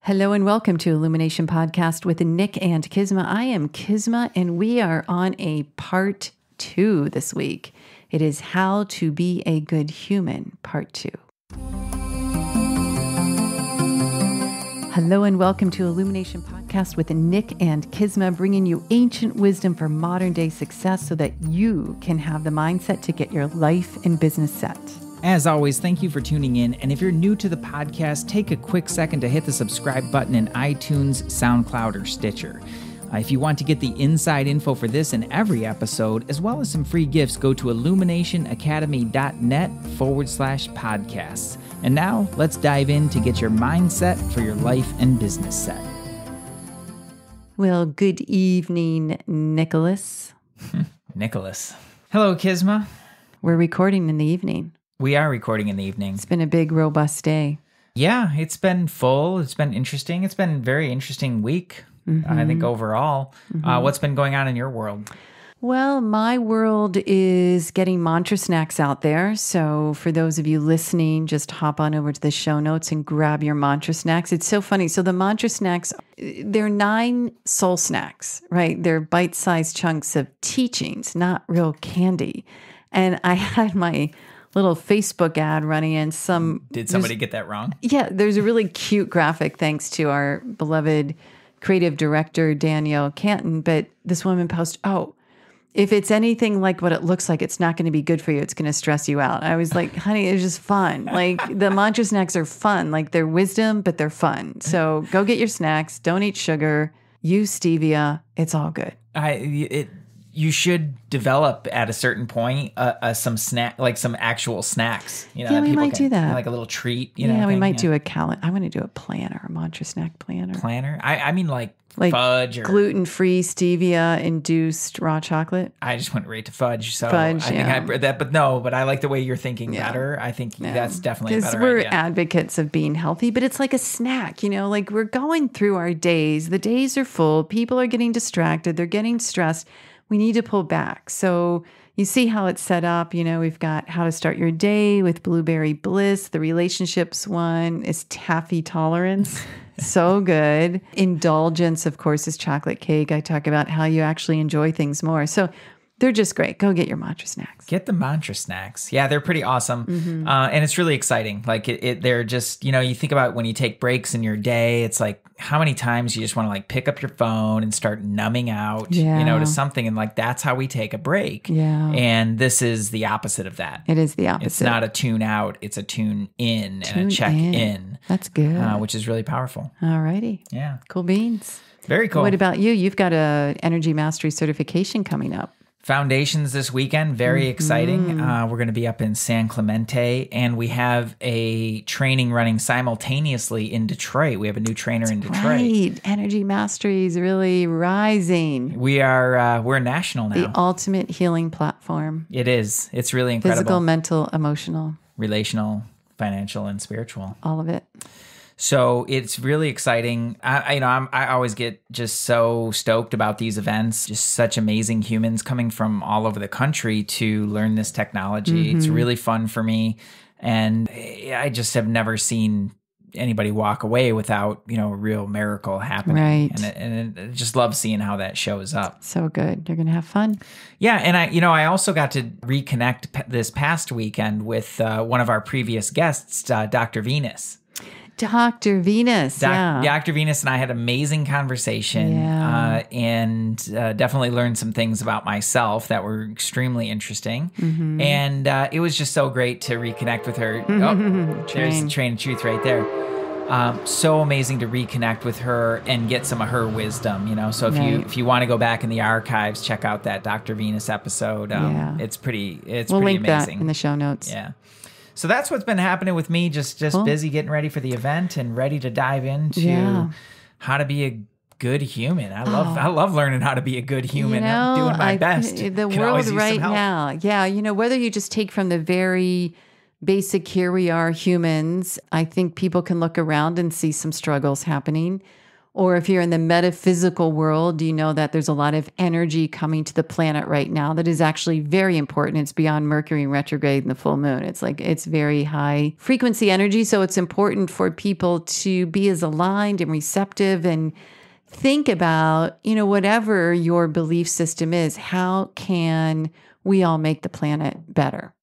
Hello and welcome to Illumination Podcast with Nick and Kisma. I am Kisma and we are on a part 2 this week. It is How to Be a Good Human, part 2. Hello and welcome to Illumination Podcast with Nick and Kisma, bringing you ancient wisdom for modern day success so that you can have the mindset to get your life and business set. As always, thank you for tuning in. And if you're new to the podcast, take a quick second to hit the subscribe button in iTunes, SoundCloud, or Stitcher. If you want to get the inside info for this and every episode, as well as some free gifts, go to illuminationacademy.net/podcasts. And now let's dive in to get your mindset for your life and business set. Well, good evening, Nicholas. Nicholas. Hello, Kisma. We're recording in the evening. We are recording in the evening. It's been a big, robust day. Yeah, it's been full. It's been interesting. It's been a very interesting week, I think, overall. What's been going on in your world? Well, my world is getting mantra snacks out there. So for those of you listening, just hop on over to the show notes and grab your mantra snacks. It's so funny. So the mantra snacks, they're 9 soul snacks, right? They're bite-sized chunks of teachings, not real candy. And I had my little Facebook ad running in Did somebody get that wrong? Yeah, there's a really cute graphic thanks to our beloved creative director, Danielle Canton. But this woman posted, if it's anything like what it looks like, it's not going to be good for you. It's going to stress you out. I was like, honey, it's just fun. Like the mantra snacks are fun. Like they're wisdom, but they're fun. So go get your snacks. Don't eat sugar. Use stevia. It's all good. You should develop at a certain point some snack, like some actual snacks. Yeah, we might do that. Like a little treat. We might do a calendar. I want to do a planner, a mantra snack planner. Planner? I mean like fudge or gluten-free stevia-induced raw chocolate. I just went right to fudge. So fudge, I think I read that, but I like the way you're thinking better. I think that's definitely a better idea. Because we're advocates of being healthy, but it's like a snack, like we're going through our days. The days are full. People are getting distracted. They're getting stressed. We need to pull back. So you see how it's set up. We've got how to start your day with blueberry bliss. The relationships one is taffy tolerance. So good. Indulgence, of course, is chocolate cake. I talk about how you actually enjoy things more. So they're just great. Go get your mantra snacks. Get the mantra snacks. Yeah, they're pretty awesome. And it's really exciting. Like they're just, you think about when you take breaks in your day, it's like how many times you just want to like pick up your phone and start numbing out, to something. And like, that's how we take a break. Yeah. And this is the opposite of that. It is the opposite. It's not a tune out. It's a tune in and a check in. That's good. Which is really powerful. All righty. Yeah. Cool beans. Very cool. What about you? You've got a energy mastery certification coming up. Foundations this weekend, very exciting. We're going to be up in San Clemente, and we have a training running simultaneously in Detroit. We have a new trainer in Detroit. Right, energy mastery is really rising. We're national now. The ultimate healing platform. It is. It's really incredible. Physical, mental, emotional, relational, financial, and spiritual. All of it. So it's really exciting. I always get just so stoked about these events. Just such amazing humans coming from all over the country to learn this technology. It's really fun for me, and I just have never seen anybody walk away without a real miracle happening. Right. And I just love seeing how that shows up. So good. You're gonna have fun. Yeah, and I also got to reconnect this past weekend with one of our previous guests, Dr. Venus. Dr. Venus. Dr. Venus and I had an amazing conversation and definitely learned some things about myself that were extremely interesting. And it was just so great to reconnect with her. There's the train of truth right there. So amazing to reconnect with her and get some of her wisdom, So if you want to go back in the archives, check out that Dr. Venus episode. It's pretty amazing. We'll link that in the show notes. Yeah. So that's what's been happening with me, just busy getting ready for the event and ready to dive into how to be a good human. I love learning how to be a good human. I'm doing my best. The world right now. Yeah. Whether you just take from the very basic, here we are humans, I think people can look around and see some struggles happening. Or if you're in the metaphysical world, you know that there's a lot of energy coming to the planet right now that is actually very important. It's beyond Mercury in retrograde and the full moon. It's very high frequency energy. So it's important for people to be as aligned and receptive and think about, whatever your belief system is, how can we all make the planet better?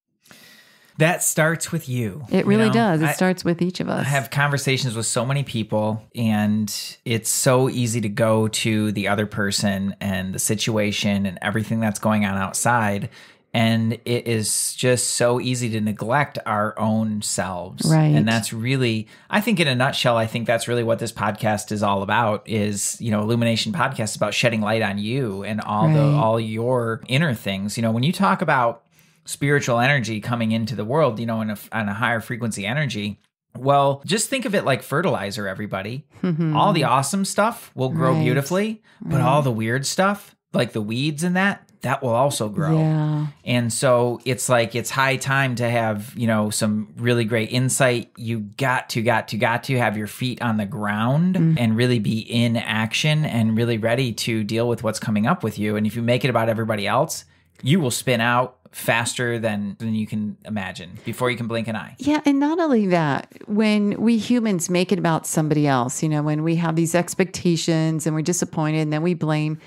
That starts with you. It really does. It starts with each of us. I have conversations with so many people, and it's so easy to go to the other person and the situation and everything that's going on outside. And it is just so easy to neglect our own selves. Right. And that's really, I think in a nutshell, I think that's really what this podcast is all about is, Illumination Podcast is about shedding light on you and all your inner things. When you talk about spiritual energy coming into the world, on a higher frequency energy, well, just think of it like fertilizer, everybody. Mm-hmm. All the awesome stuff will grow beautifully, but all the weird stuff, like the weeds and that will also grow. Yeah. And so it's like, it's high time to have, some really great insight. You got to have your feet on the ground and really be in action and really ready to deal with what's coming up with you. And if you make it about everybody else, you will spin out faster than you can imagine before you can blink an eye. Yeah. And not only that, when we humans make it about somebody else, when we have these expectations and we're disappointed and then we blame,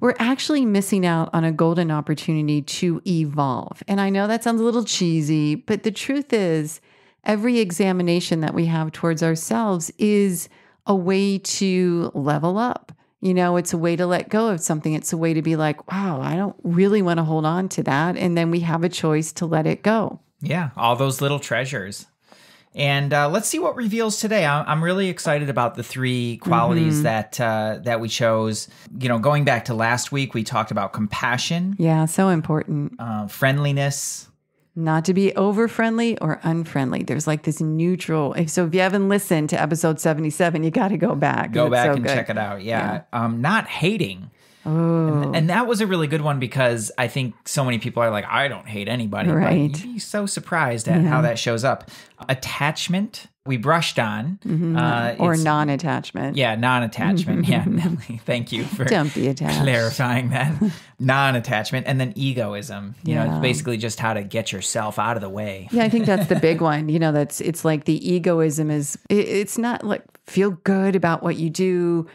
we're actually missing out on a golden opportunity to evolve. And I know that sounds a little cheesy, but the truth is every examination that we have towards ourselves is a way to level up. It's a way to let go of something. It's a way to be like, wow, I don't really want to hold on to that. And then we have a choice to let it go. Yeah, all those little treasures. And let's see what reveals today. I'm really excited about the 3 qualities that we chose. Going back to last week, we talked about compassion. Yeah, so important. Friendliness. Not to be over friendly or unfriendly. There's like this neutral. So if you haven't listened to episode 77, you got to go back. Go back and check it out. Yeah. Not hating. Oh. And that was a really good one because I think so many people are like, I don't hate anybody. Right. But you'd be so surprised at how that shows up. Attachment, we brushed on. Or non-attachment. Yeah, non-attachment. Yeah, Nelly, thank you for don't be attached. Clarifying that. Non-attachment. And then egoism. It's basically just how to get yourself out of the way. Yeah, I think that's the big one. It's like the egoism is, it's not like feel good about what you do,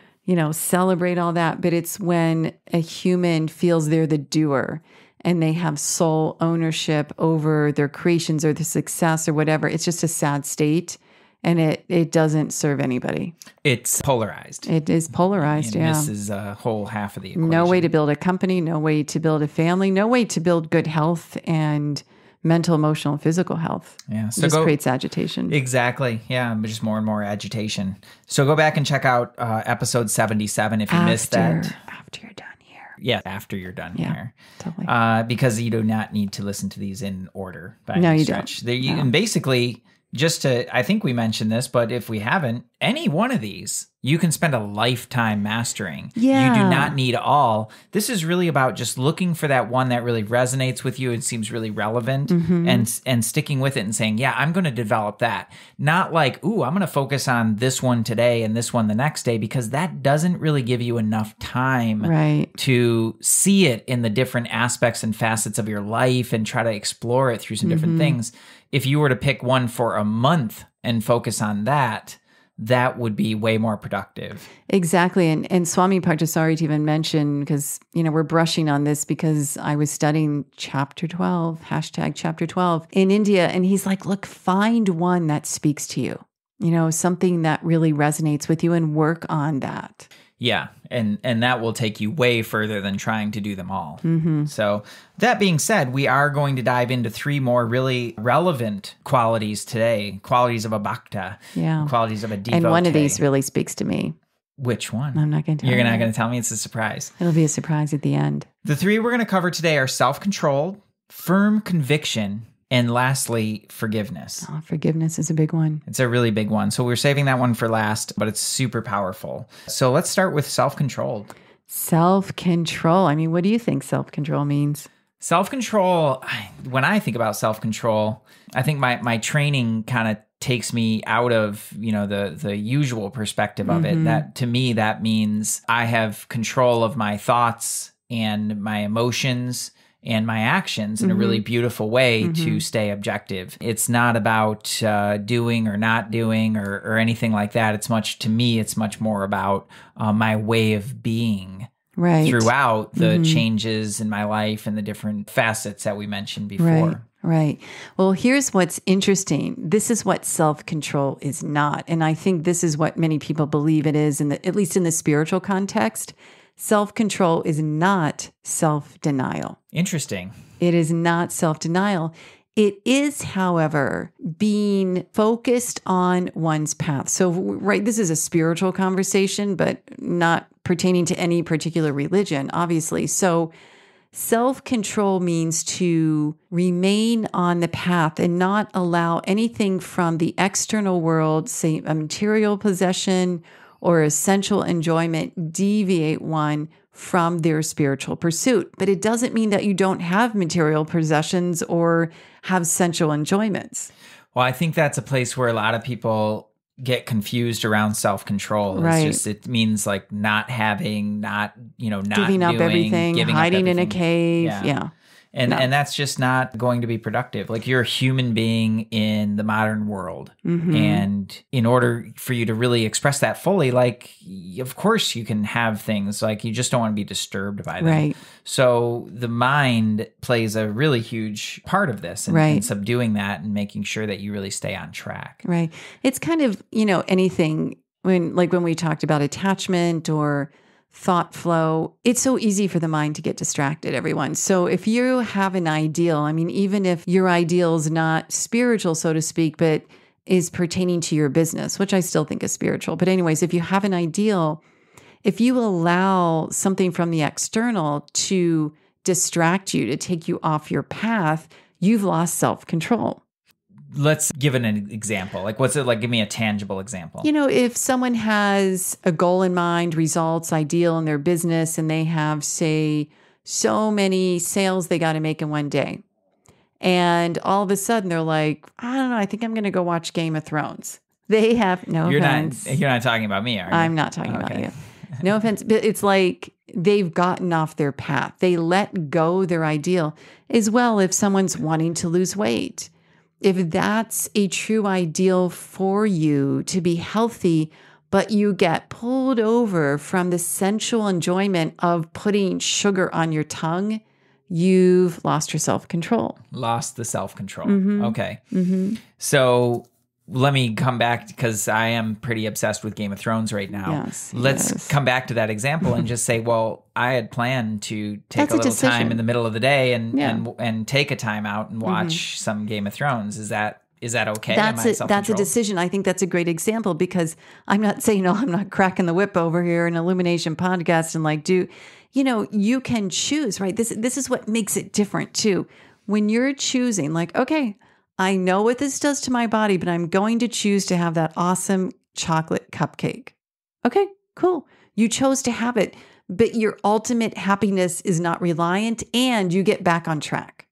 celebrate all that. But it's when a human feels they're the doer and they have sole ownership over their creations or the success or whatever. It's just a sad state. And it doesn't serve anybody. It's polarized. It is polarized, and misses a whole half of the equation. No way to build a company, no way to build a family, no way to build good health and mental, emotional, and physical health. Yeah, so it just creates agitation. Exactly. Yeah, but just more and more agitation. So go back and check out episode 77 if you missed that. After you're done here. Yeah, after you're done here. Totally. Because you do not need to listen to these in order by no, any you stretch. don't. No. And basically, I think we mentioned this, but if we haven't, any one of these, you can spend a lifetime mastering. Yeah. You do not need all. This is really about just looking for that one that really resonates with you and seems really relevant and sticking with it and saying, yeah, I'm going to develop that. Not like, ooh, I'm going to focus on this one today and this one the next day, because that doesn't really give you enough time to see it in the different aspects and facets of your life and try to explore it through some different things. If you were to pick one for a month and focus on that, that would be way more productive. Exactly. And Swami Parthasarathy even mentioned, because, we're brushing on this because I was studying chapter 12, #chapter 12 in India. And he's like, look, find one that speaks to you, something that really resonates with you and work on that. Yeah. And that will take you way further than trying to do them all. So that being said, we are going to dive into 3 more really relevant qualities today. Qualities of a bhakta. Yeah. Qualities of a devotee. And one of these really speaks to me. Which one? I'm not going to tell you. You're not going to tell me? It's a surprise. It'll be a surprise at the end. The 3 we're going to cover today are self-control, firm conviction, and lastly, forgiveness. Oh, forgiveness is a big one. It's a really big one. So we're saving that one for last, but it's super powerful. So let's start with self-control. Self-control. I mean, what do you think self-control means? Self-control, when I think about self-control, I think my training kind of takes me out of, the usual perspective of it. That to me, that means I have control of my thoughts and my emotions and my actions in a really beautiful way to stay objective. It's not about doing or not doing or anything like that. It's much more about my way of being throughout the changes in my life and the different facets that we mentioned before. Right. Well, here's what's interesting. This is what self-control is not. And I think this is what many people believe it is, at least in the spiritual context. Self-control is not self-denial. Interesting. It is not self-denial. It is, however, being focused on one's path. So, this is a spiritual conversation, but not pertaining to any particular religion, obviously. So, self-control means to remain on the path and not allow anything from the external world, say a material possession or essential enjoyment, deviate one from their spiritual pursuit. But it doesn't mean that you don't have material possessions or have sensual enjoyments. Well, I think that's a place where a lot of people get confused around self-control. Right. It's just, it means like not having, not giving up everything, hiding in a cave. Yeah. And that's just not going to be productive. Like, you're a human being in the modern world. And in order for you to really express that fully, like, of course you can have things, like, you just don't want to be disturbed by them. Right. So the mind plays a really huge part of this in subduing that and making sure that you really stay on track. Right. It's kind of, anything when we talked about attachment or thought flow, it's so easy for the mind to get distracted, everyone. So if you have an ideal, even if your ideal is not spiritual, so to speak, but is pertaining to your business, which I still think is spiritual. But anyways, if you have an ideal, if you allow something from the external to distract you, to take you off your path, you've lost self-control. Let's give an example. Like, what's it like? Give me a tangible example. If someone has a goal in mind, results, ideal in their business, and they have, say, so many sales they got to make in one day. And all of a sudden they're like, I don't know, I think I'm going to go watch Game of Thrones. They have no offense. You're not talking about me, are you? I'm not talking about you. No offense. But it's like they've gotten off their path. They let go their ideal. As well, if someone's wanting to lose weight. If that's a true ideal for you to be healthy, but you get pulled over from the sensual enjoyment of putting sugar on your tongue, you've lost your self-control. Lost the self-control. Okay. So let me come back, because I am pretty obsessed with Game of Thrones right now. Yes, Let's come back to that example and just say, well, I had planned to take a little time in the middle of the day and take a time out and watch some Game of Thrones. Is that okay? That's a decision. I think that's a great example, because I'm not saying, I'm not cracking the whip over here in Illumination podcast and you can choose, right? This is what makes it different too. When you're choosing, like, okay, I know what this does to my body, but I'm going to choose to have that awesome chocolate cupcake. Okay, cool. You chose to have it, but your ultimate happiness is not reliant, and you get back on track.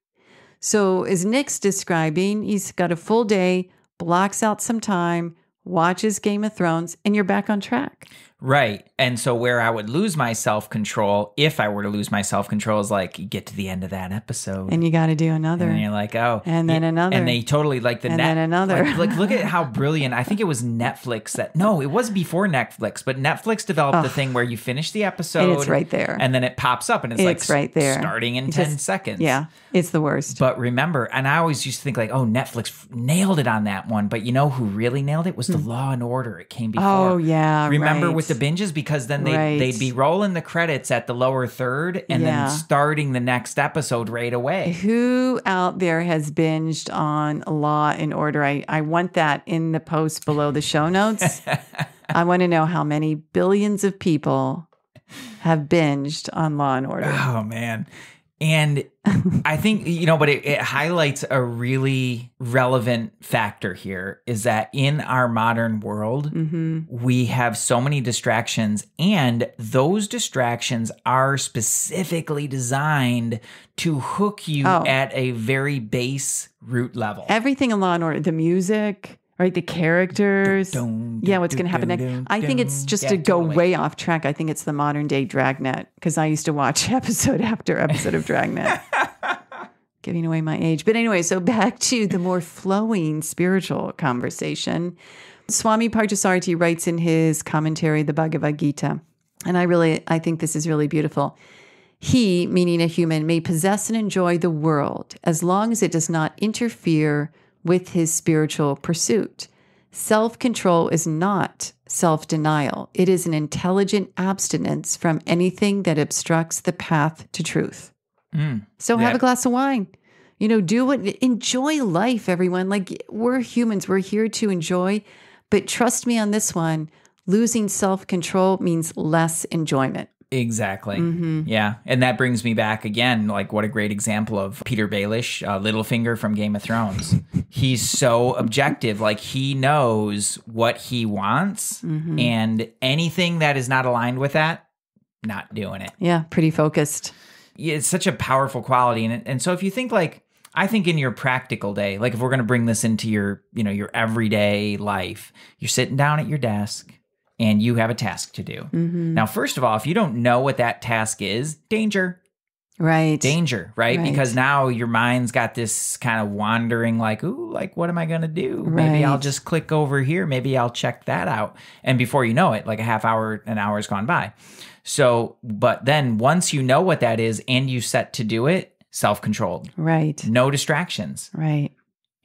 So as Nick's describing, he's got a full day, blocks out some time, watches Game of Thrones, and you're back on track. Right. And so where I would lose my self-control, if I were to lose my self-control, is like, you get to the end of that episode. And you got to do another. And you're like, oh. And then another. And they totally like the and then another. Like, look at how brilliant. I think it was Netflix it was before Netflix, but Netflix developed the thing where you finish the episode. And it's right there. And then it pops up and it's like right there. Starting in 10 seconds. Yeah. It's the worst. But remember, and I always used to think like, oh, Netflix nailed it on that one. But you know who really nailed it was the Law and Order. It came before. Oh, yeah. Remember with the binges? Because then they'd be rolling the credits at the lower third and then starting the next episode right away. Who out there has binged on Law and Order? I want that in the post below the show notes. I want to know how many billions of people have binged on Law and Order. Oh, man. And I think, but it highlights a really relevant factor here, is that in our modern world, we have so many distractions, and those distractions are specifically designed to hook you at a very base root level. Everything in Law and Order, the music, right? The characters. Yeah, what's going to happen next. I think it's just to go way off track. I think it's the modern day Dragnet, because I used to watch episode after episode of Dragnet. Giving away my age. But anyway, so back to the more flowing spiritual conversation. Swami Parthasarathy writes in his commentary, the Bhagavad Gita, and I think this is really beautiful. He, meaning a human, may possess and enjoy the world as long as it does not interfere with his spiritual pursuit. Self-control is not self-denial. It is an intelligent abstinence from anything that obstructs the path to truth. So have a glass of wine. Enjoy life, everyone. Like, we're humans. We're here to enjoy. But trust me on this one, losing self-control means less enjoyment. Exactly. Yeah. And that brings me back again, like, what a great example of Peter Baelish, Littlefinger from Game of Thrones. He's so objective. Like, he knows what he wants, and anything that is not aligned with that, not doing it. Yeah. Pretty focused. Yeah, it's such a powerful quality. And so if you think, like, I think in your practical day, like if we're going to bring this into your everyday life, you're sitting down at your desk and you have a task to do. Now, first of all, if you don't know what that task is, danger. Right. Danger, right? Because now your mind's got this kind of wandering, like, ooh, like, what am I going to do? Maybe I'll just click over here. Maybe I'll check that out. And before you know it, like a half hour, an hour has gone by. So, but then once you know what that is and you set to do it, self-controlled. Right. No distractions. Right.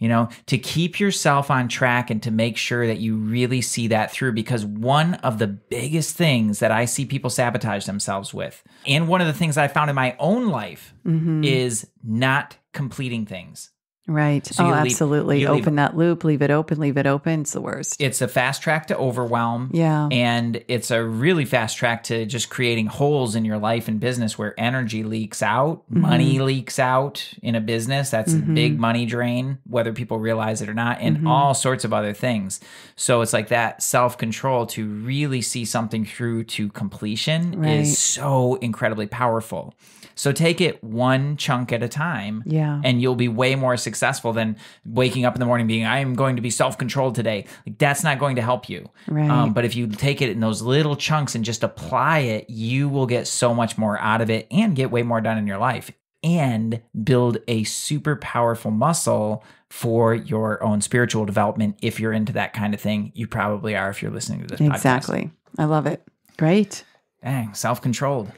To keep yourself on track and to make sure that you really see that through, because one of the biggest things that I see people sabotage themselves with, and one of the things I found in my own life, is not completing things. Right. So absolutely. Open that loop, leave it open. It's the worst. It's a fast track to overwhelm. Yeah. And it's a really fast track to just creating holes in your life and business where energy leaks out, money leaks out in a business. That's a big money drain, whether people realize it or not, and all sorts of other things. So it's like that self-control to really see something through to completion is so incredibly powerful. So take it one chunk at a time, and you'll be way more successful than waking up in the morning being, I am going to be self-controlled today. Like, that's not going to help you. Right. But if you take it in those little chunks and just apply it, you will get so much more out of it and get way more done in your life and build a super powerful muscle for your own spiritual development. If you're into that kind of thing, you probably are if you're listening to this podcast. Exactly. I love it. Great. Dang, self-controlled.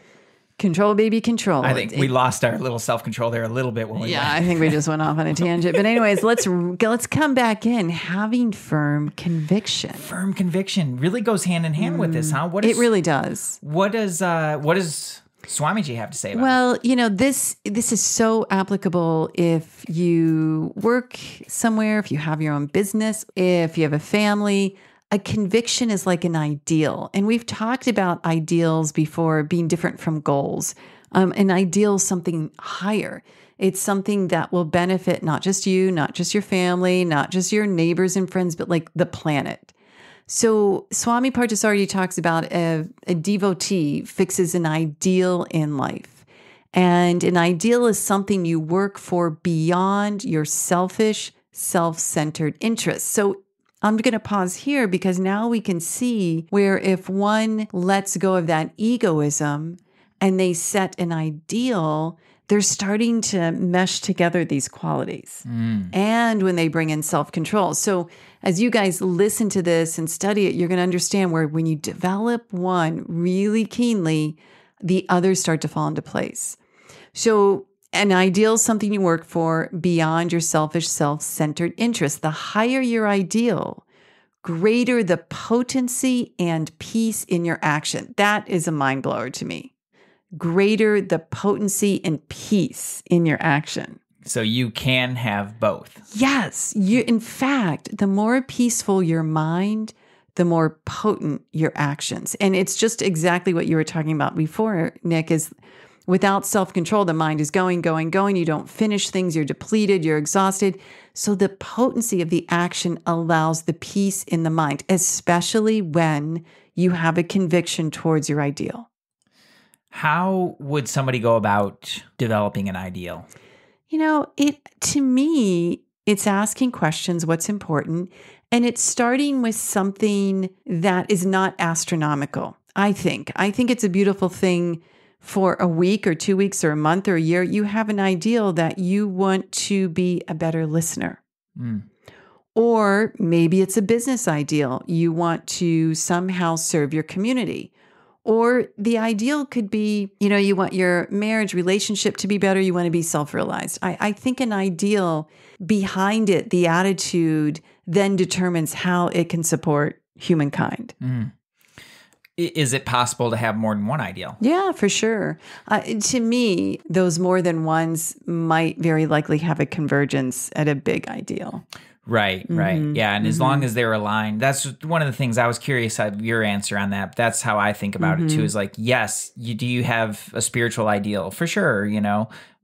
Control, baby, control. I think we lost our little self-control there a little bit when we went. I think we just went off on a tangent. But anyways, let's come back in. Having firm conviction. Firm conviction really goes hand in hand with this, huh? It really does. What does Swamiji have to say about it? Well, this is so applicable if you work somewhere, if you have your own business, if you have a family. A conviction is like an ideal. And we've talked about ideals before being different from goals. An ideal is something higher. It's something that will benefit not just you, not just your family, not just your neighbors and friends, but like the planet. So Swami Parthasarathy talks about a devotee fixes an ideal in life. And an ideal is something you work for beyond your selfish, self-centered interests. So I'm going to pause here because now we can see where if one lets go of that egoism and they set an ideal, they're starting to mesh together these qualities. And when they bring in self-control. So as you guys listen to this and study it, you're going to understand where when you develop one really keenly, the others start to fall into place. So an ideal is something you work for beyond your selfish, self-centered interests. The higher your ideal, greater the potency and peace in your action. That is a mind blower to me. Greater the potency and peace in your action. So you can have both. Yes. In fact, the more peaceful your mind, the more potent your actions. And it's just exactly what you were talking about before, Nick, is without self-control, the mind is going. You don't finish things. You're depleted. You're exhausted. So the potency of the action allows the peace in the mind, especially when you have a conviction towards your ideal. How would somebody go about developing an ideal? To me, It's asking questions, what's important, and it's starting with something that is not astronomical. I think it's a beautiful thing for a week or 2 weeks or a month or a year. You have an ideal that you want to be a better listener. Or maybe it's a business ideal. You want to somehow serve your community. Or the ideal could be, you want your marriage relationship to be better. You want to be self-realized. I think an ideal behind it, the attitude, then determines how it can support humankind. Is it possible to have more than one ideal? Yeah, for sure. To me, those more than ones might very likely have a convergence at a big ideal. Right. Yeah. And as long as they're aligned, that's one of the things I was curious of your answer on that. But that's how I think about it too, is like, yes, you have a spiritual ideal for sure,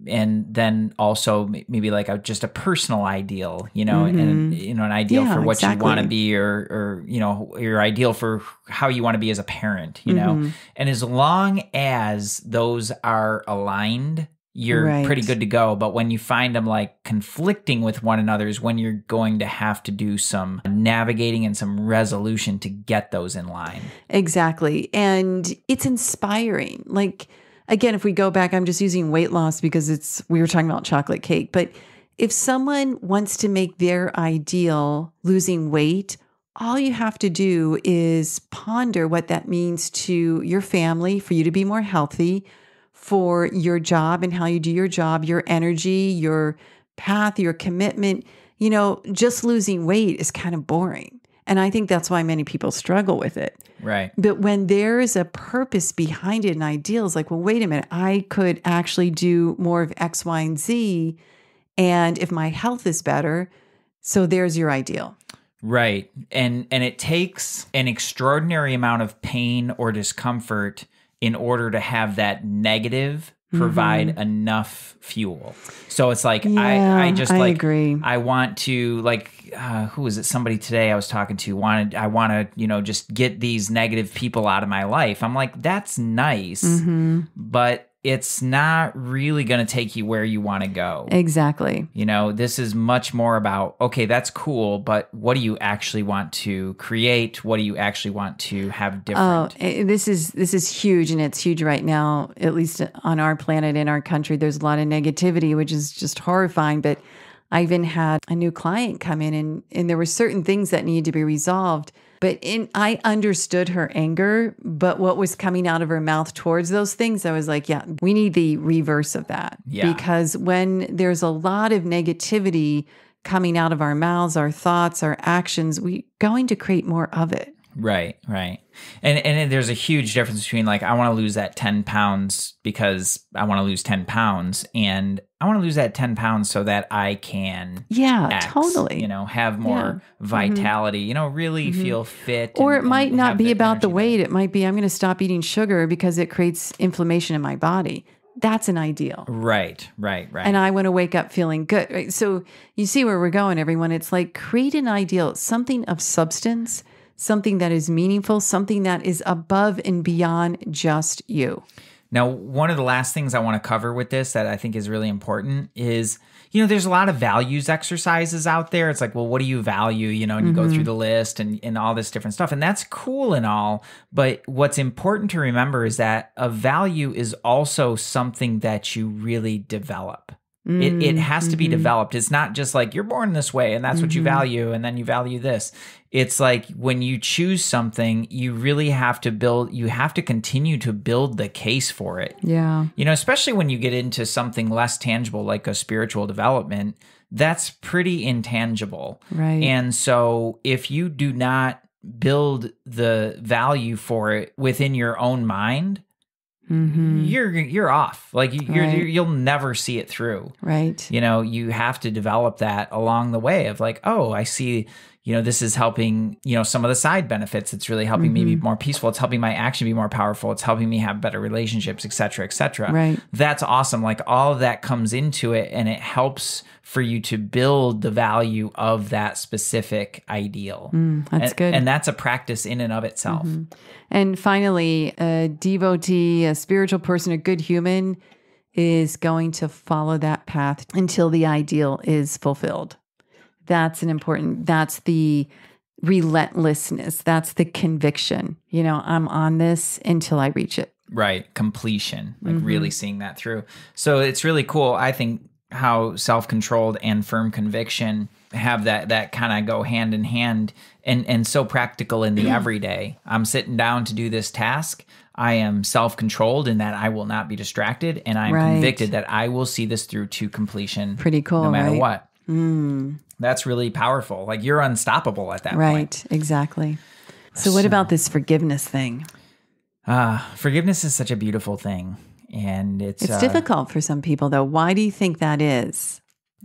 and then also maybe like just a personal ideal, and, an ideal for what you want to be or, your ideal for how you want to be as a parent, and as long as those are aligned, you're pretty good to go. But when you find them like conflicting with one another is when you're going to have to do some navigating and some resolution to get those in line. Exactly. And it's inspiring. Like, again, if we go back, I'm just using weight loss because we were talking about chocolate cake. But if someone wants to make their ideal losing weight, all you have to do is ponder what that means to your family, for you to be more healthy, for your job and how you do your job, your energy, your path, your commitment. Just losing weight is kind of boring. And I think that's why many people struggle with it. Right. But when there's a purpose behind it, an ideal, it's like, well, wait a minute, I could actually do more of X, Y, and Z. And if my health is better, so there's your ideal. Right. And it takes an extraordinary amount of pain or discomfort in order to have that negative provide enough fuel. So it's like, I agree. I want to, like, who was it? Somebody today I was talking to I want to, just get these negative people out of my life. I'm like, that's nice, but it's not really going to take you where you want to go. Exactly. This is much more about, okay, that's cool, but what do you actually want to create? What do you actually want to have different? Oh, this is huge, and it's huge right now, at least on our planet, in our country. There's a lot of negativity, which is just horrifying. But I even had a new client come in, and there were certain things that needed to be resolved. But I understood her anger, but what was coming out of her mouth towards those things, I was like, yeah, we need the reverse of that. Yeah. Because when there's a lot of negativity coming out of our mouths, our thoughts, our actions, we're going to create more of it. Right. And there's a huge difference between like, I want to lose that 10 pounds because I want to lose 10 pounds, and I want to lose that 10 pounds so that I can totally have more vitality, really feel fit. Or it might not be about the weight. It might be, I'm going to stop eating sugar because it creates inflammation in my body. That's an ideal. Right. And I want to wake up feeling good. Right? So you see where we're going, everyone. It's like, create an ideal, something of substance, something that is meaningful, something that is above and beyond just you. Now, one of the last things I want to cover with this that I think is really important is, there's a lot of values exercises out there. It's like, well, what do you value? And you go through the list and all this different stuff. And that's cool and all. But what's important to remember is that a value is also something that you really develop. It has to be developed. It's not just like you're born this way and that's what you value and then you value this. It's like when you choose something, you really have to continue to build the case for it. Yeah. Especially when you get into something less tangible like a spiritual development, that's pretty intangible. Right. And so if you do not build the value for it within your own mind, you're off. Like you'll never see it through. Right. You have to develop that along the way of like, oh, I see, this is helping, some of the side benefits. It's really helping me be more peaceful. It's helping my action be more powerful. It's helping me have better relationships, et cetera, et cetera. Right. That's awesome. Like all of that comes into it, and it helps for you to build the value of that specific ideal. That's good. And that's a practice in and of itself. And finally, a devotee, a spiritual person, a good human is going to follow that path until the ideal is fulfilled. That's that's the relentlessness. That's the conviction. I'm on this until I reach it. Right. Completion, like really seeing that through. So it's really cool. I think how self-controlled and firm conviction have that kind of go hand in hand and so practical in the everyday. I'm sitting down to do this task. I am self-controlled in that I will not be distracted, and I'm convicted that I will see this through to completion. Pretty cool, no matter right? what. That's really powerful. Like you're unstoppable at that point. Right, exactly. So what about this forgiveness thing? Forgiveness is such a beautiful thing. And it's difficult for some people, though. Why do you think that is?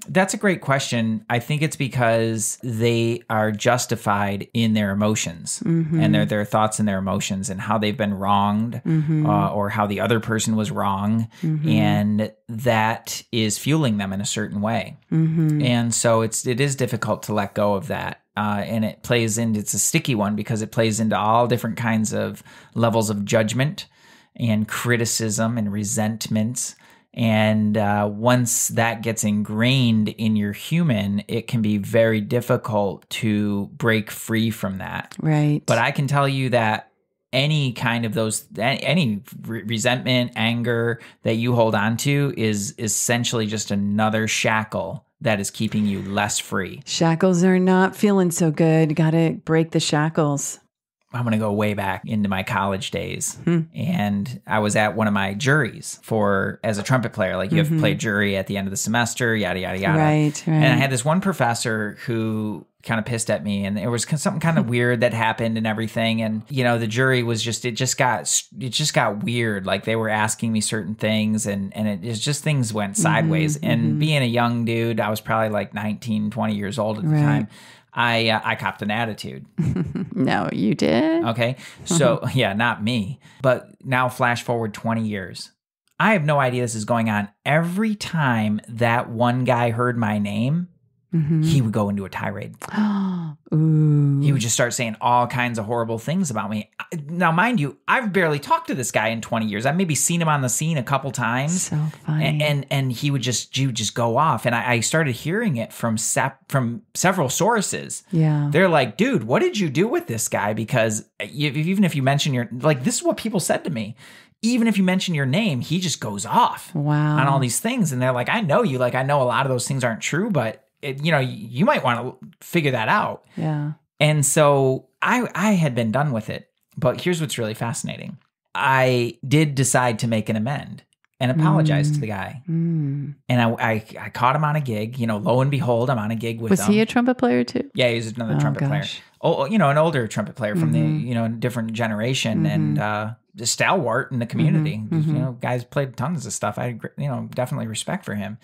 That's a great question. I think it's because they are justified in their emotions and their thoughts and their emotions and how they've been wronged or how the other person was wrong. And that is fueling them in a certain way. And so it is difficult to let go of that. And it plays into, it's a sticky one because it plays into all different kinds of levels of judgment and criticism and resentments. And once that gets ingrained in your human, it can be very difficult to break free from that. Right. But I can tell you that any kind of any resentment, anger that you hold on to is essentially just another shackle that is keeping you less free. Shackles are not feeling so good. Got to break the shackles. I'm going to go way back into my college days. And I was at one of my juries as a trumpet player. Like you have to play jury at the end of the semester, yada, yada, yada. Right. And I had this one professor who kind of pissed at me, and there was something kind of weird that happened and everything. And, the jury was it just got weird. Like they were asking me certain things and things went sideways. And being a young dude, I was probably like 19, 20 years old at the time. I copped an attitude. No, you did? Okay. So, yeah, not me. But now flash forward 20 years. I have no idea this is going on. Every time that one guy heard my name, he would go into a tirade. Ooh. He would just start saying all kinds of horrible things about me. Now, mind you, I've barely talked to this guy in 20 years. I've maybe seen him on the scene a couple times. So funny. And he would just go off. And I started hearing it from several sources. Yeah. They're like, dude, what did you do with this guy? Because even if you mention this is what people said to me. Even if you mention your name, he just goes off on all these things. And they're like, I know you. Like, I know a lot of those things aren't true, but you might want to figure that out. Yeah. And so I had been done with it. But here's what's really fascinating. I did decide to make an amend and apologize to the guy. And I caught him on a gig. Lo and behold, I'm on a gig with him. Was he a trumpet player too? Yeah, he was another trumpet player. Oh, an older trumpet player from the different generation and a stalwart in the community. Guys played tons of stuff. I definitely respect for him.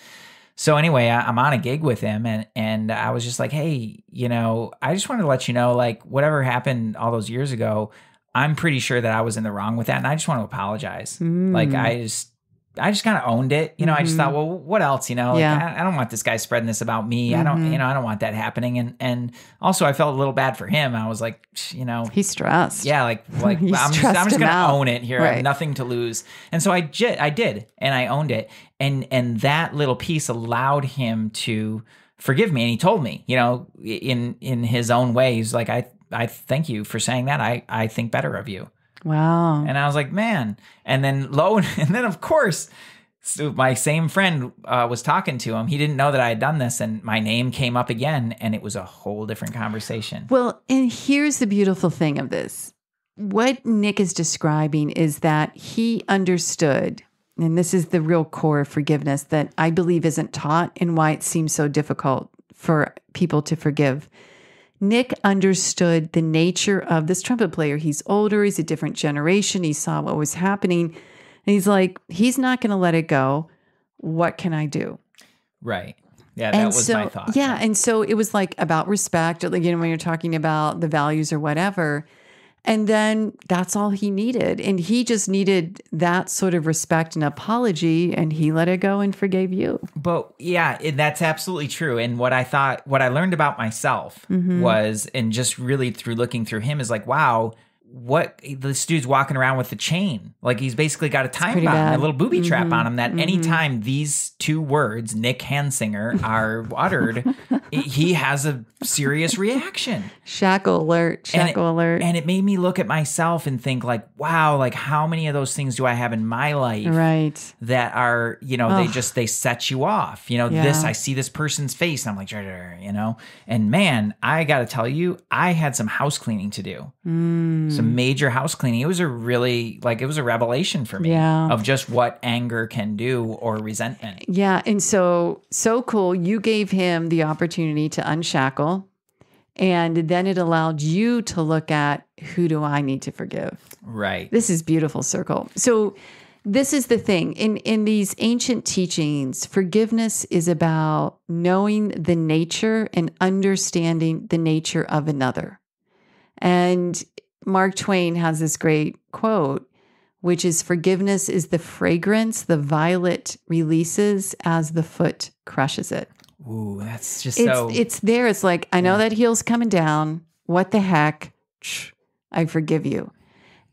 So anyway, I'm on a gig with him and I was just like, hey, I just wanted to let you know, like, whatever happened all those years ago, I'm pretty sure that I was in the wrong with that. And I just want to apologize. Like, I just kind of owned it. I just thought, well, what else? Like, I don't want this guy spreading this about me. I don't, I don't want that happening. And also I felt a little bad for him. I was like, he's stressed. Yeah. Like I'm just going to own it here. Right. I have nothing to lose. And so I did, and I owned it. And that little piece allowed him to forgive me. And he told me, in his own way, he's like, I thank you for saying that. I think better of you. Wow. And I was like, man. And then of course, so my same friend was talking to him. He didn't know that I had done this, and my name came up again, and it was a whole different conversation. Well, and here's the beautiful thing of this. What Nick is describing is that he understood, and this is the real core of forgiveness that I believe isn't taught and why it seems so difficult for people to forgive. Nick understood the nature of this trumpet player. He's older. He's a different generation. He saw what was happening. And he's like, he's not going to let it go. What can I do? Right. Yeah, that was my thought. Yeah. And so it was like about respect, when you're talking about the values or whatever. And then that's all he needed. And he just needed that sort of respect and apology, and he let it go and forgave you. But yeah, that's absolutely true. And what I learned about myself was, and just really through looking through him, is like, wow, what this dude's walking around with the chain. Like he's basically got a time bomb, bad. a little booby trap on him that anytime these two words, Nick Hansinger, are uttered, he has a serious reaction. Shackle alert, shackle alert. And it made me look at myself and think like, wow, like how many of those things do I have in my life right. that are, you know, they set you off. You know, Yeah. I see this person's face and I'm like, you know, and man, I got to tell you, I had some house cleaning to do. Some major house cleaning. It was a revelation for me of just what anger can do or resentment. Yeah. And so cool. You gave him the opportunity to unshackle, and then it allowed you to look at, who do I need to forgive? Right. This is beautiful circle. So this is the thing. In these ancient teachings, forgiveness is about knowing the nature and understanding the nature of another. And Mark Twain has this great quote, which is, forgiveness is the fragrance the violet releases as the foot crushes it. Ooh, that's just It's there. It's like, I know that heel's coming down. What the heck? I forgive you.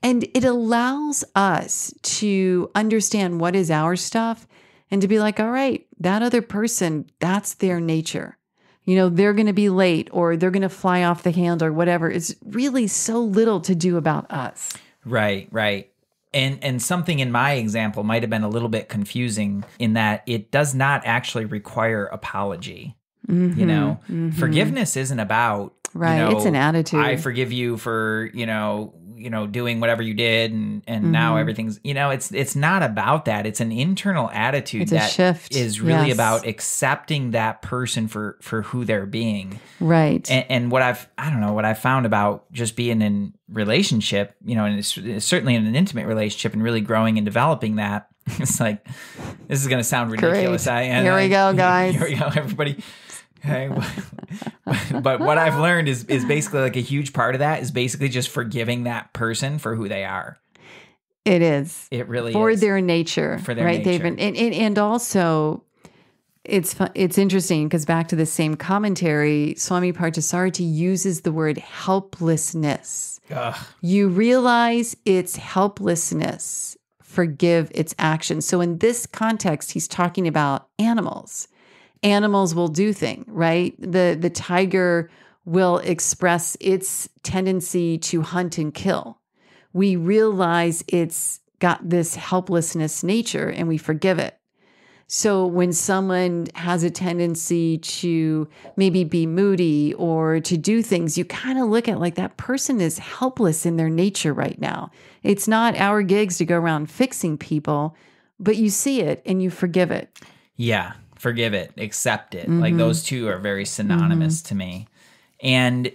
And it allows us to understand what is our stuff and to be like, all right, that other person, that's their nature. You know, they're going to be late or they're going to fly off the handle or whatever. It's really so little to do about us. Right, right. And something in my example might have been a little bit confusing in that it does not actually require apology. You know, forgiveness isn't about, right. You know, it's an attitude. I forgive you for, you know, doing whatever you did and now everything's, you know, it's not about that. It's an internal attitude it's that a shift. Is really about accepting that person for who they're being. Right. And what I've found about just being in relationship, you know, and it's certainly in an intimate relationship and really growing and developing that, it's like, this is going to sound ridiculous. Here we go, guys. Here we go, everybody. Okay. But what I've learned is basically like a huge part of that is basically just forgiving that person for who they are. It is. It really for is. Their nature. For their right, nature. And also, it's interesting because back to the same commentary, Swami Parthasarathi uses the word helplessness. Ugh. You realize it's helplessness. Forgive its actions. So in this context, he's talking about animals. Animals will do things, right? The tiger will express its tendency to hunt and kill. We realize it's got this helplessness nature and we forgive it. So when someone has a tendency to maybe be moody or to do things, you kind of look at like that person is helpless in their nature right now. It's not our gigs to go around fixing people, but you see it and you forgive it. Yeah. Forgive it, accept it. Like those two are very synonymous to me. And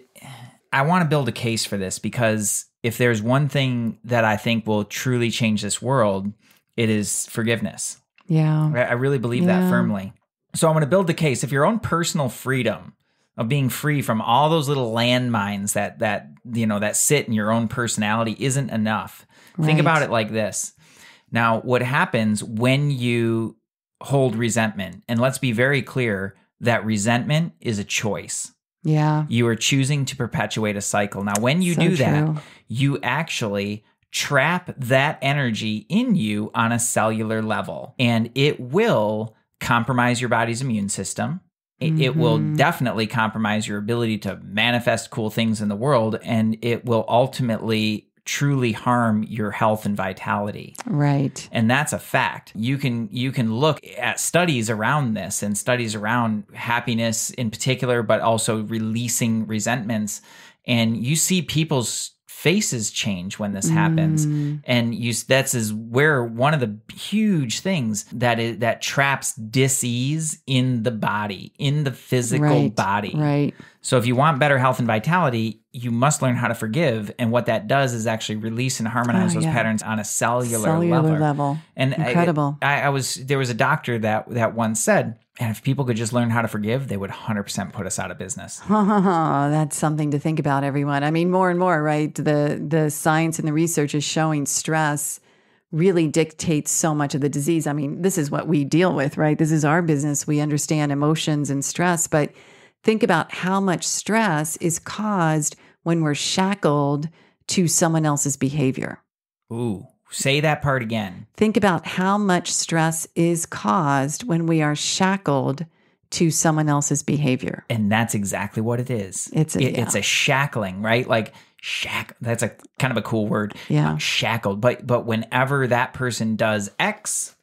I want to build a case for this because if there's one thing that I think will truly change this world, it is forgiveness. Yeah. I really believe that firmly. So I'm going to build the case. If your own personal freedom of being free from all those little landmines that you know that sit in your own personality isn't enough, think about it like this. Now, what happens when you hold resentment? And let's be very clear that resentment is a choice. Yeah. You are choosing to perpetuate a cycle. Now, when you do that, you actually trap that energy in you on a cellular level, and it will compromise your body's immune system. It will definitely compromise your ability to manifest cool things in the world, and it will ultimately truly harm your health and vitality. Right. And that's a fact. You can look at studies around this and studies around happiness in particular, but also releasing resentments. And you see people's faces change when this happens. And that's is where one of the huge things that traps dis-ease in the body, in the physical body. Right. So if you want better health and vitality, you must learn how to forgive. And what that does is actually release and harmonize those patterns on a cellular level. And incredible. There was a doctor that once said, and if people could just learn how to forgive, they would 100% put us out of business. That's something to think about, everyone. I mean, more and more, right? The science and the research is showing stress really dictates so much of the disease. I mean, this is what we deal with, right? This is our business. We understand emotions and stress, but think about how much stress is caused when we're shackled to someone else's behavior. Ooh, say that part again. Think about how much stress is caused when we are shackled to someone else's behavior. And that's exactly what it is. It's a shackling, right? Like that's a kind of a cool word. Yeah. Shackled. But whenever that person does X,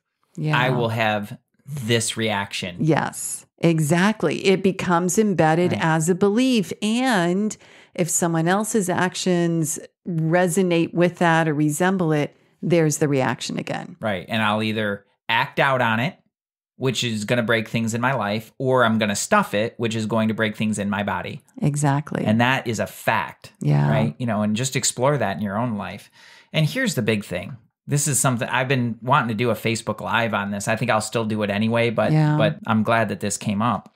I will have this reaction. Yes, exactly. It becomes embedded as a belief. And if someone else's actions resonate with that or resemble it, there's the reaction again. Right. And I'll either act out on it, which is going to break things in my life, or I'm going to stuff it, which is going to break things in my body. Exactly. And that is a fact. Yeah. Right. And just explore that in your own life. And here's the big thing. This is something I've been wanting to do a Facebook Live on this. I think I'll still do it anyway, but I'm glad that this came up.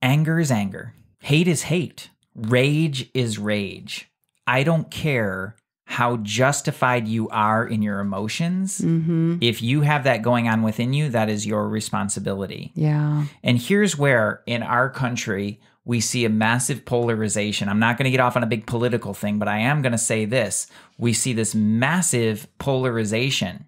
Anger is anger. Hate is hate. Rage is rage. I don't care how justified you are in your emotions. Mm-hmm. If you have that going on within you, that is your responsibility. Yeah. And here's where in our country, we see a massive polarization. I'm not going to get off on a big political thing, but I am going to say this. We see this massive polarization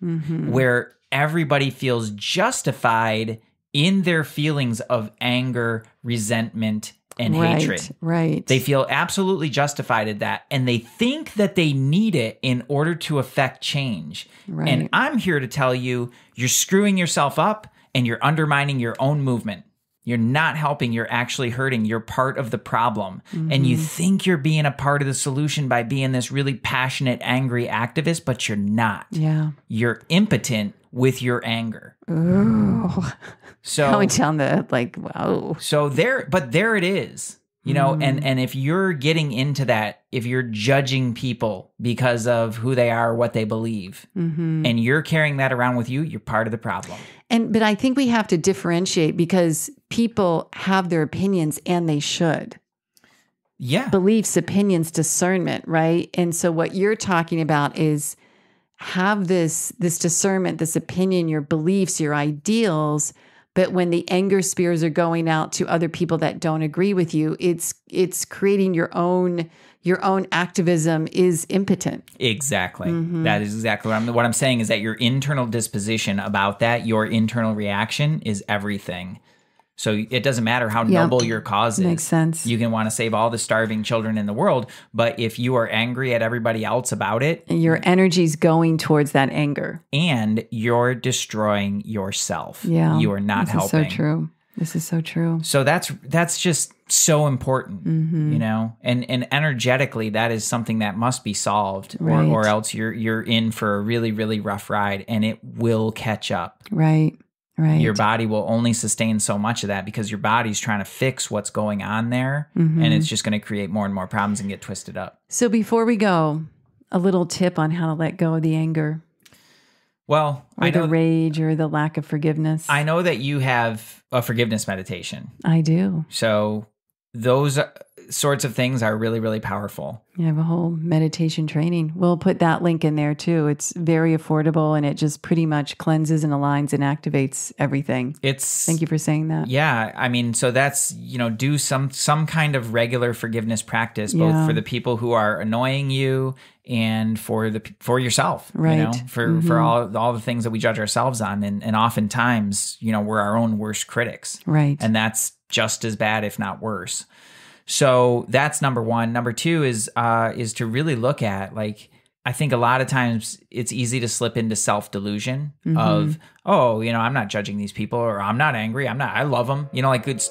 where everybody feels justified in their feelings of anger, resentment, and hatred. Right. They feel absolutely justified in that, and they think that they need it in order to affect change. Right. And I'm here to tell you, you're screwing yourself up and you're undermining your own movement. You're not helping, you're actually hurting. You're part of the problem. And you think you're being a part of the solution by being this really passionate, angry activist, but you're not. Yeah. You're impotent with your anger. Ooh. So going down the wow. So there it is. And if you're getting into that, if you're judging people because of who they are, what they believe, and you're carrying that around with you, you're part of the problem. But I think we have to differentiate because people have their opinions and they should. Yeah. Beliefs, opinions, discernment, right? And so what you're talking about is have this discernment, this opinion, your beliefs, your ideals. But when the anger spears are going out to other people that don't agree with you, it's creating your own activism is impotent. Exactly. That is exactly what I'm saying is that your internal disposition about that, your internal reaction is everything. So it doesn't matter how noble your cause is. Makes sense. You can want to save all the starving children in the world, but if you are angry at everybody else about it, your energy's going towards that anger. And you're destroying yourself. Yeah. You are not helping. This is so true. This is so true. So that's just so important, and energetically that is something that must be solved or else you're in for a really, really rough ride and it will catch up. Right. Your body will only sustain so much of that because your body's trying to fix what's going on there and it's just going to create more and more problems and get twisted up. So before we go, a little tip on how to let go of the anger. Well, or the rage or the lack of forgiveness. I know that you have a forgiveness meditation. I do. So those sorts of things are really, really powerful. You have a whole meditation training. We'll put that link in there too. It's very affordable and it just pretty much cleanses and aligns and activates everything. Thank you for saying that. Yeah. I mean, so that's, do some kind of regular forgiveness practice, both for the people who are annoying you and for yourself, right. For all the things that we judge ourselves on. And oftentimes, we're our own worst critics. Right. And that's just as bad, if not worse. So that's number one. Number two is to really look at, I think a lot of times it's easy to slip into self-delusion of, I'm not judging these people, or I'm not angry. I love them,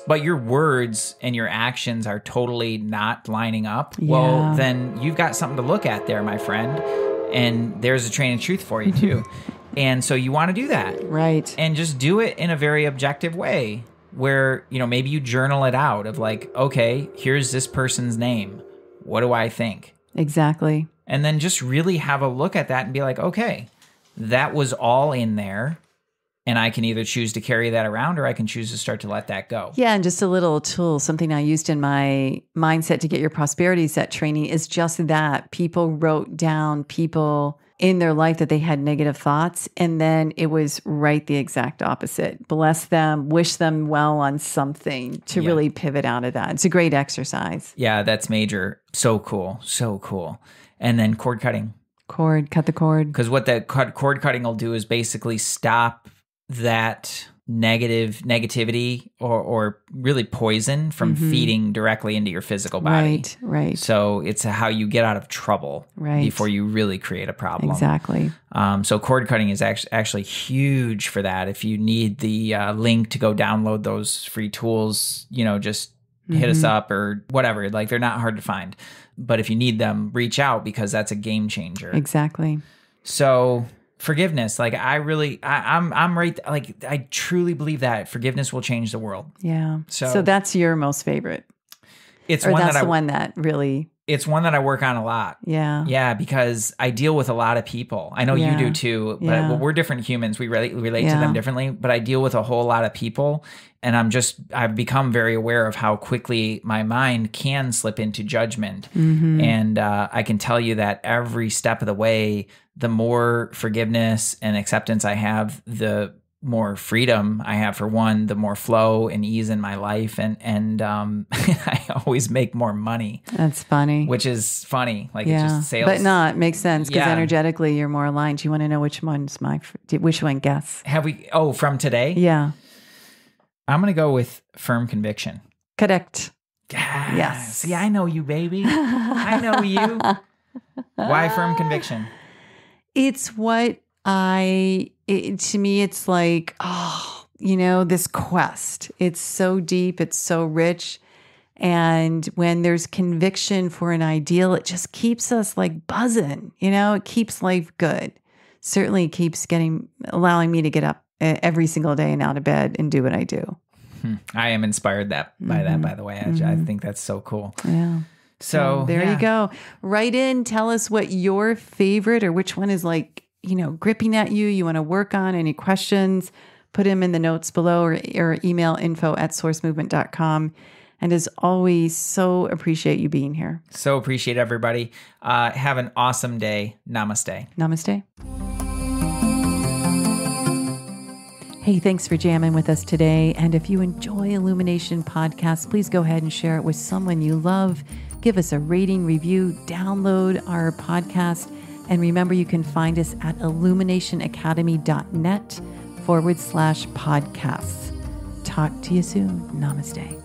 but your words and your actions are totally not lining up. Yeah. Well, then you've got something to look at there, my friend. And there's a train of truth for you too. And so you want to do that. Right. And just do it in a very objective way. Where, maybe you journal it out of okay, here's this person's name. What do I think? Exactly. And then just really have a look at that and be like, okay, that was all in there. And I can either choose to carry that around or I can choose to start to let that go. Yeah. And just a little tool, something I used in my Mindset to Get Your Prosperity Set training is just that. People wrote down people in their life that they had negative thoughts. And then it was right the exact opposite. Bless them, wish them well on something to really pivot out of that. It's a great exercise. Yeah, that's major. So cool. So cool. And then cord cutting. Cut the cord. Because what that cord cutting will do is basically stop that negativity or really poison from feeding directly into your physical body. Right. So it's how you get out of trouble before you really create a problem. Exactly. So cord cutting is actually huge for that. If you need the link to go download those free tools, just hit us up or whatever. Like, they're not hard to find. But if you need them, reach out, because that's a game changer. Exactly. So forgiveness, like I'm right. Like, I truly believe that forgiveness will change the world. Yeah. So that's your most favorite. It's or one that's that the one that really. It's one that I work on a lot. Yeah. Yeah, because I deal with a lot of people. I know you do too, but we're different humans. We relate to them differently, but I deal with a whole lot of people, and I've become very aware of how quickly my mind can slip into judgment. And I can tell you that every step of the way, the more forgiveness and acceptance I have, the more freedom I have, for one, the more flow and ease in my life. And I always make more money. That's funny. Which is funny. Like, it's just sales. But no, it makes sense, because energetically you're more aligned. You want to know which one, guess? From today? Yeah. I'm going to go with firm conviction. Correct. Yes. See, I know you, baby. I know you. Why firm conviction? It's what to me, it's like, this quest. It's so deep. It's so rich. And when there's conviction for an ideal, it just keeps us like buzzing, it keeps life good. Certainly keeps allowing me to get up every single day and out of bed and do what I do. I am inspired by that, by the way. I think that's so cool. Yeah. So there you go. Write in, tell us what your favorite, or which one is like, gripping at you want to work on. Any questions, put them in the notes below, or email info@sourcemovement.com. And as always, so appreciate you being here. So appreciate everybody. Have an awesome day. Namaste. Namaste. Hey, thanks for jamming with us today. And if you enjoy Illumination Podcast, please go ahead and share it with someone you love. Give us a rating, review, download our podcast. And remember, you can find us at illuminationacademy.net/podcasts. Talk to you soon. Namaste.